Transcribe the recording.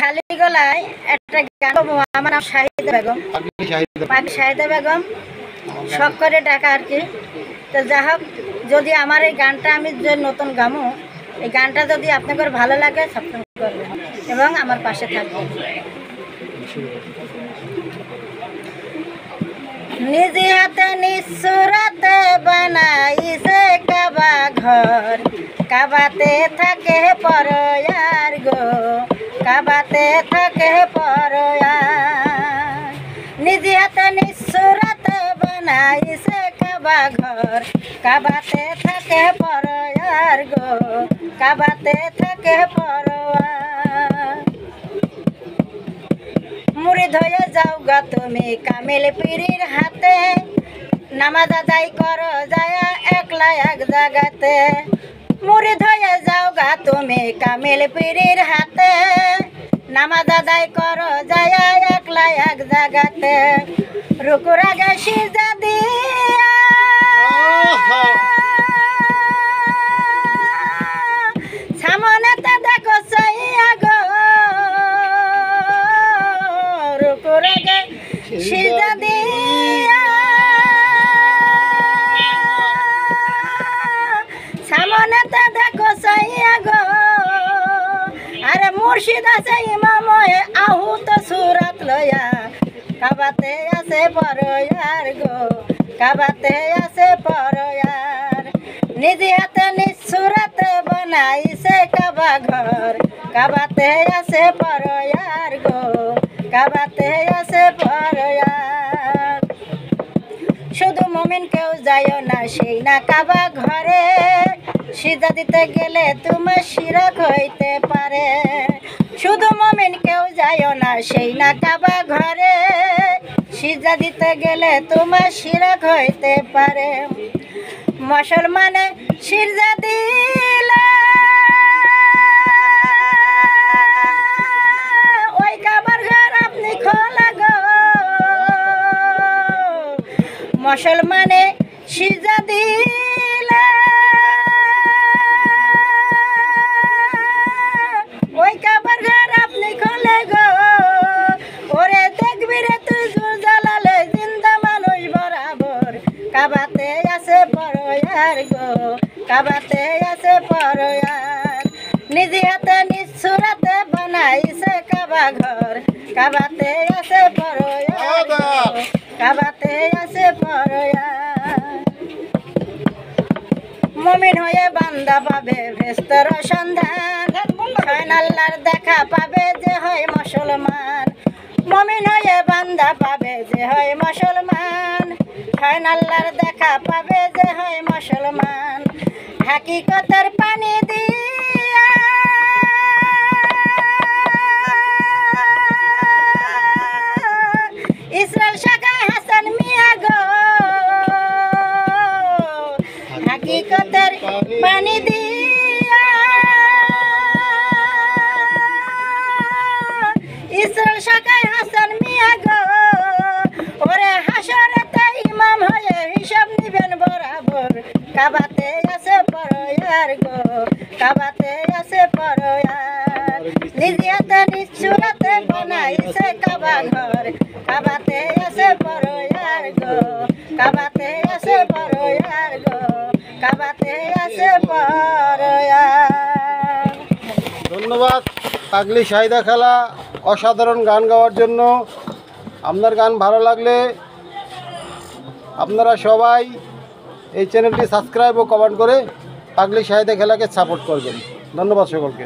খালি গলায় একটা গান আমার নাম শাহিদা বেগম, শাহিদা বেগম শখ করে ডাকা আর কি। তো যা হোক, যদি আমার এই গানটা আমি যে নতুন গামো, এই গানটা যদি আপনাদের ভালো লাগে সাবস্ক্রাইব করবেন এবং আমার পাশে থাকবেন। নিজে হাতে নিঃসুরাতে বানাইছে কাবা ঘর, কাবাতে থাকে পরয়ার গো, কাবাতে থাকে পরয়ার। নিজে হাতে নিঃসুরাতে বানাইছে কাবা ঘর, কাবাতে থাকে পরয়ার গো, কাবাতে থাকে পরয়ার। মুরিদ হয়ে যাও গা তুমি কামিল পীরের হাতে, নামাজ আদায় করো যায় একলা এক জায়গাতে। মুরিদ হয়ে যাও গা তুমি কামিল পীরের হাতে, নামাজ আদায় করো যায় একলা এক জায়গাতে। রুকুর আগে সিজদা দিয়া সামনেতে দেখো চাইয়া গো, রুকুর আগে সিজদা দিয়া সামনেতে দেখো চাইয়া গো। আরে মুর্শিদ আছে ইমাম আহুত সুরাত লয়া, কাবাতে আছে পরয়ার গো, কাবাতে আছে পরয়ার। নিজে হাতে নিঃসুরাতে বানাইছে কাবা ঘর, কাবাতে আছে পরয়ার গো, কাবাতে আছে পরয়ার। শুধু মুমিন কেউ যাইও না সেই না কাবা ঘরে, সিজদা দিতে গেলে তোমার শিরক হইতে পারে। শুধু মুমিন কেউ যাইও না সেই না কাবা ঘরে, সিজদা দিতে গেলে তোমার শিরক হইতে পারে। মুসলমানে সিজদা দিলে ওই কাবার ঘর আপনি খোলা গো, মুসলমানে সিজদা দিলে ওই কাবার ঘর আপনি খোলে গো। ওরে দেখবি রে তুই জোর জ্বালালে জিন্দা মানুষ বরাবর, কাবাতে আছে পরয়ার গো, কাবাতে আছে পরয়ার। নিজে হাতে নিঃসুরাতে বানাইছে কাবা ঘর, কাবাতে আছে পরয়ার গো, কাবাতে আছে পরয়ার। মুমিন হয়ে বান্দা পাবে ভেস্তর সন্ধান, স্বয়ং আল্লাহর দেখা পাবে যে হয় মুসলমান। মুমিন হয়ে বান্দা পাবে যে হয় মুসলমান, স্বয়ং আল্লাহর দেখা পাবে যে হয় মুসলমান। হাকিকতের পানি দিয়া ইসরায়েল শাখায় হাসান মিয়া গো, হাকিকতের পানি দিয়া ইসরায়েল শাখায় হাসান মিয়া গো। ওরে হাসরেতে ইমাম হয়ে হিসাব নিবেন বরাবর, কাবাতে আছে পরয়ার গো, কাবাতে আছে পরয়ার। নিজে হাতে নিঃসুরাতে বানাইছে কাবা ঘর, কাবাতে আছে পরয়ার গো, কাবাতে আছে পরয়ার গো, কাবাতে আছে পরয়ার। ধন্যবাদ পাগলি শাহিদা খালা অসাধারণ গান গাওয়ার জন্য। আপনার গান ভালো লাগলে আপনারা সবাই এই চ্যানেলটি সাবস্ক্রাইব ও কমেন্ট করে পাগলি শাহিদা খালাকে সাপোর্ট করবেন। ধন্যবাদ সকলকে।